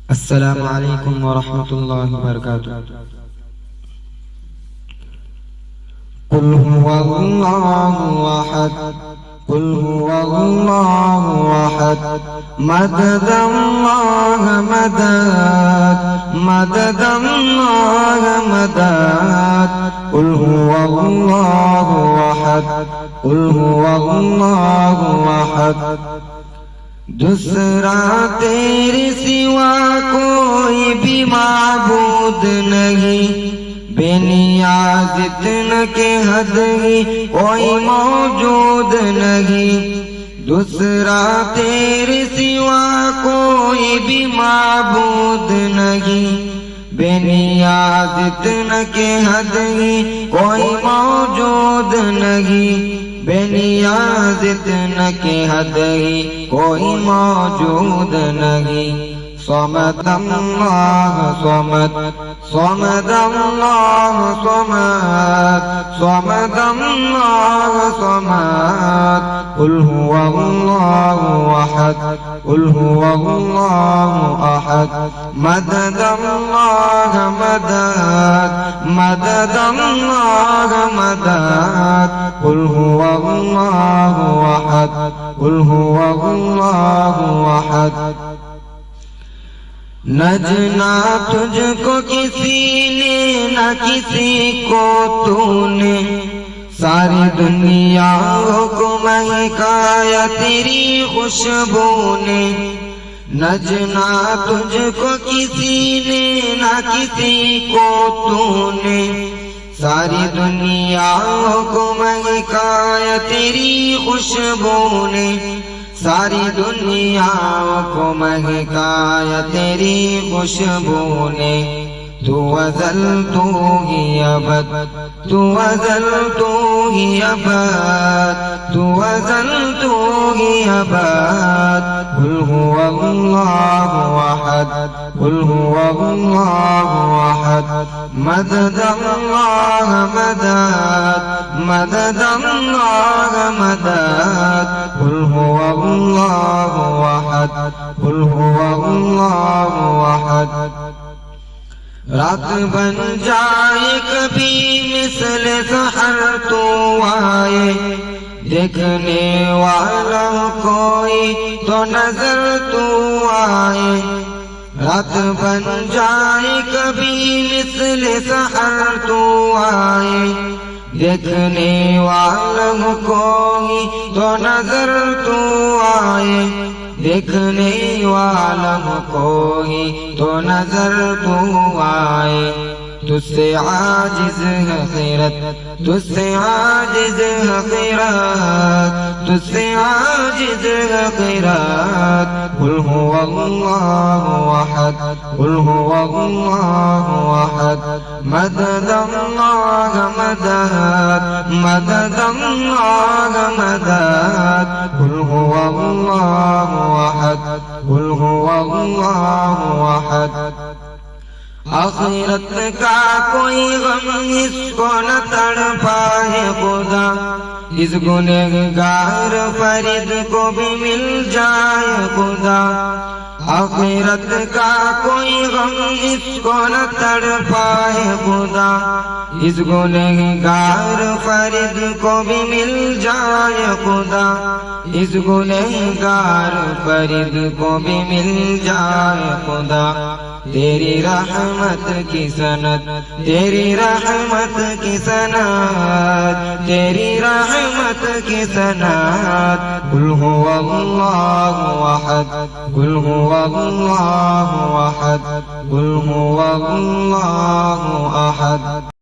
अस्सलामु अलैकुम व रहमतुल्लाहि व बरकातुहू। कुल हुवल्लाहु अहद, कुल हुवल्लाहु अहद, मददल्लाह मदद, मददल्लाह मदद। कुल हुवल्लाहु अहद, कुल हुवल्लाहु अहद। दूसरा तेरे सिवा कोई भी माबूद नहीं, बेनियाज इतना के हद ही कोई मौजूद नहीं। दूसरा तेरे सिवा कोई भी माबूद नहीं, बेनियाज इतना के हद ही कोई मौजूद नहीं। बेनियाज इतना के हद ही कोई मौजूद नहीं। समद अल्लाह समद, समद अल्लाह समद, समद अल्लाह समद। कुल हुवल्लाहु अहद, कुल हुवल्लाहु अहद, मदद अल्लाह मदद, मदद अल्लाह मदद। कुल हुवल्लाहु अहद, कुल हुवल्लाहु अहद। न जना तुझको किसी ने न किसी को तूने, सारी दुनिया को महकाया तेरी खुशबू ने। न जना तुझको किसी ने न किसी को तूने, सारी दुनिया को महकाया तेरी खुशबू ने। सारी दुनिया को महकाया तेरी खुशबू ने। तू अज़ल तू ही अबद, तू अज़ल तू ही अबद, तू अज़ल तू ही अबद। कुल हुवल्लाहु अहद, कुल हुवल्लाहु अहद, मदद अल्लाह मदद, मदद अल्लाह मदद। कुल हुवल्लाहु अहद, कुल हुवल्लाहु अहद। रात बन जाए कभी मिसल सहर तो आए, देखने वाला कोई तो नजर तो आए। रात बन जाए कभी मिसल सहर तो आए, देखने वाला कोई तो नजर तो आए। देखने वाला कोई तो नजर तो आए। तुझसे आजिज है खैरत, तुझसे आजिज है खैरत, तुझसे आजिज है खैरत। कुल हुवल्लाहु अहद, कुल हुवल्लाहु अहद, मदद अल्लाह मदद, मदद अल्लाह मदद। कुल हुवल्लाहु अहद, कुल हुवल्लाहु अहद। आखिरत का कोई गम इसको न तड़पाए खुदा, इस गुनहगार फरीद को भी मिल जाए खुदा। आखिरत का कोई गम इसको न तड़पाए खुदा, इस गुनहगार फरीद को भी मिल जाए खुदा। इस गुनहगार फरीद को भी मिल जाए खुदा। तेरी रहमत की सनत, तेरी रहमत की सनत, तेरी रहमत की सनत। कुल हुवल्लाहु अहद, कुल हुवल्लाहु अहद, कुल हुवल्लाहु अहद।